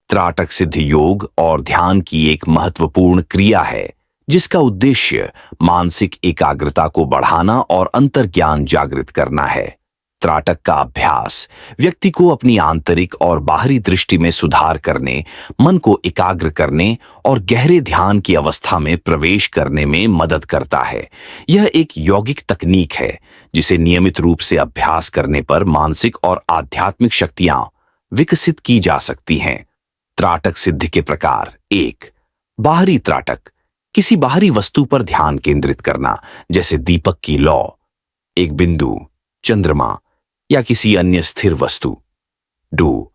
त्राटक सिद्धि योग और ध्यान की एक महत्वपूर्ण क्रिया है जिसका उद्देश्य मानसिक एकाग्रता को बढ़ाना और अंतर्ज्ञान जागृत करना है। त्राटक का अभ्यास व्यक्ति को अपनी आंतरिक और बाहरी दृष्टि में सुधार करने, मन को एकाग्र करने और गहरे ध्यान की अवस्था में प्रवेश करने में मदद करता है। यह एक यौगिक तकनीक है जिसे नियमित रूप से अभ्यास करने पर मानसिक और आध्यात्मिक शक्तियां विकसित की जा सकती हैं। त्राटक सिद्धि के प्रकार। 1. बाहरी त्राटक, किसी बाहरी वस्तु पर ध्यान केंद्रित करना, जैसे दीपक की लौ, एक बिंदु, चंद्रमा या किसी अन्य स्थिर वस्तु। 2.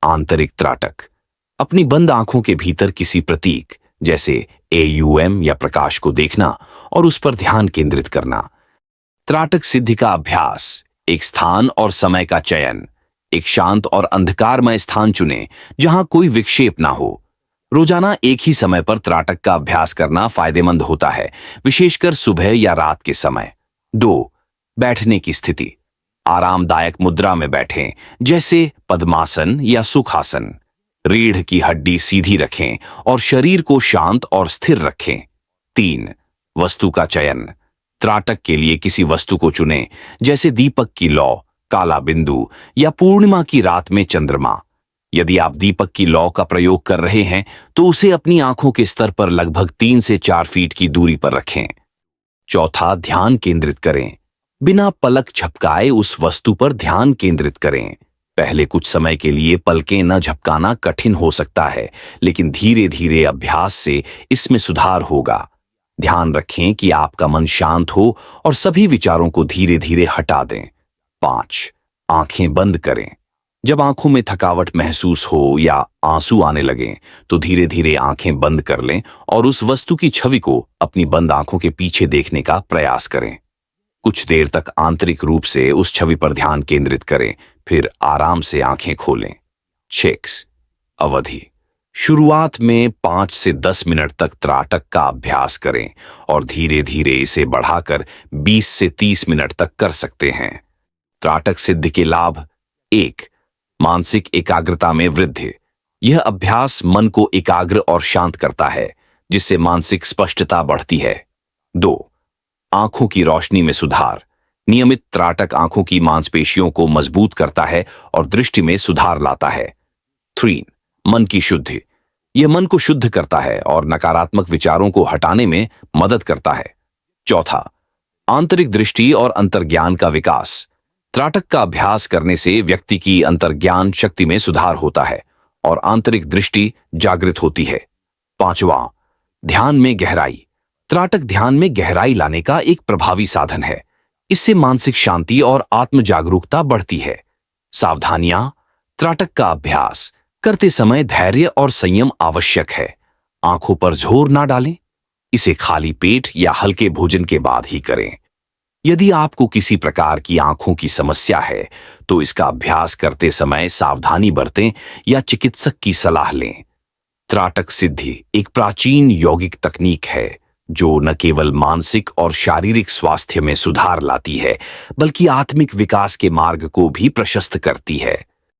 आंतरिक त्राटक, अपनी बंद आंखों के भीतर किसी प्रतीक जैसे AUM या प्रकाश को देखना और उस पर ध्यान केंद्रित करना। त्राटक सिद्धि का अभ्यास। एक स्थान और समय का चयन, एक शांत और अंधकारमय स्थान चुनें जहां कोई विक्षेप ना हो। रोजाना एक ही समय पर त्राटक का अभ्यास करना फायदेमंद होता है, विशेषकर सुबह या रात के समय। 2. बैठने की स्थिति, आरामदायक मुद्रा में बैठें, जैसे पद्मासन या सुखासन। रीढ़ की हड्डी सीधी रखें और शरीर को शांत और स्थिर रखें। 3. वस्तु का चयन, त्राटक के लिए किसी वस्तु को चुनें, जैसे दीपक की लौ, काला बिंदु या पूर्णिमा की रात में चंद्रमा। यदि आप दीपक की लौ का प्रयोग कर रहे हैं तो उसे अपनी आंखों के स्तर पर लगभग 3 से 4 फीट की दूरी पर रखें। 4. ध्यान केंद्रित करें, बिना पलक झपकाए उस वस्तु पर ध्यान केंद्रित करें। पहले कुछ समय के लिए पलकें न झपकाना कठिन हो सकता है, लेकिन धीरे धीरे अभ्यास से इसमें सुधार होगा। ध्यान रखें कि आपका मन शांत हो और सभी विचारों को धीरे धीरे हटा दें। 5. आंखें बंद करें, जब आंखों में थकावट महसूस हो या आंसू आने लगें तो धीरे धीरे आंखें बंद कर लें और उस वस्तु की छवि को अपनी बंद आंखों के पीछे देखने का प्रयास करें। कुछ देर तक आंतरिक रूप से उस छवि पर ध्यान केंद्रित करें, फिर आराम से आंखें खोलें। 6. अवधि, शुरुआत में 5 से 10 मिनट तक त्राटक का अभ्यास करें और धीरे धीरे इसे बढ़ाकर 20 से 30 मिनट तक कर सकते हैं। त्राटक सिद्धि के लाभ। 1. मानसिक एकाग्रता में वृद्धि, यह अभ्यास मन को एकाग्र और शांत करता है, जिससे मानसिक स्पष्टता बढ़ती है। 2. आंखों की रोशनी में सुधार, नियमित त्राटक आंखों की मांसपेशियों को मजबूत करता है और दृष्टि में सुधार लाता है। 3. मन की शुद्धि, यह मन को शुद्ध करता है और नकारात्मक विचारों को हटाने में मदद करता है। 4. आंतरिक दृष्टि और अंतर्ज्ञान का विकास, त्राटक का अभ्यास करने से व्यक्ति की अंतर्ज्ञान शक्ति में सुधार होता है और आंतरिक दृष्टि जागृत होती है। 5. ध्यान में गहराई, त्राटक ध्यान में गहराई लाने का एक प्रभावी साधन है। इससे मानसिक शांति और आत्म जागरूकता बढ़ती है। सावधानियां, त्राटक का अभ्यास करते समय धैर्य और संयम आवश्यक है। आंखों पर जोर ना डालें, इसे खाली पेट या हल्के भोजन के बाद ही करें। यदि आपको किसी प्रकार की आंखों की समस्या है तो इसका अभ्यास करते समय सावधानी बरतें या चिकित्सक की सलाह लें। त्राटक सिद्धि एक प्राचीन यौगिक तकनीक है जो न केवल मानसिक और शारीरिक स्वास्थ्य में सुधार लाती है, बल्कि आत्मिक विकास के मार्ग को भी प्रशस्त करती है।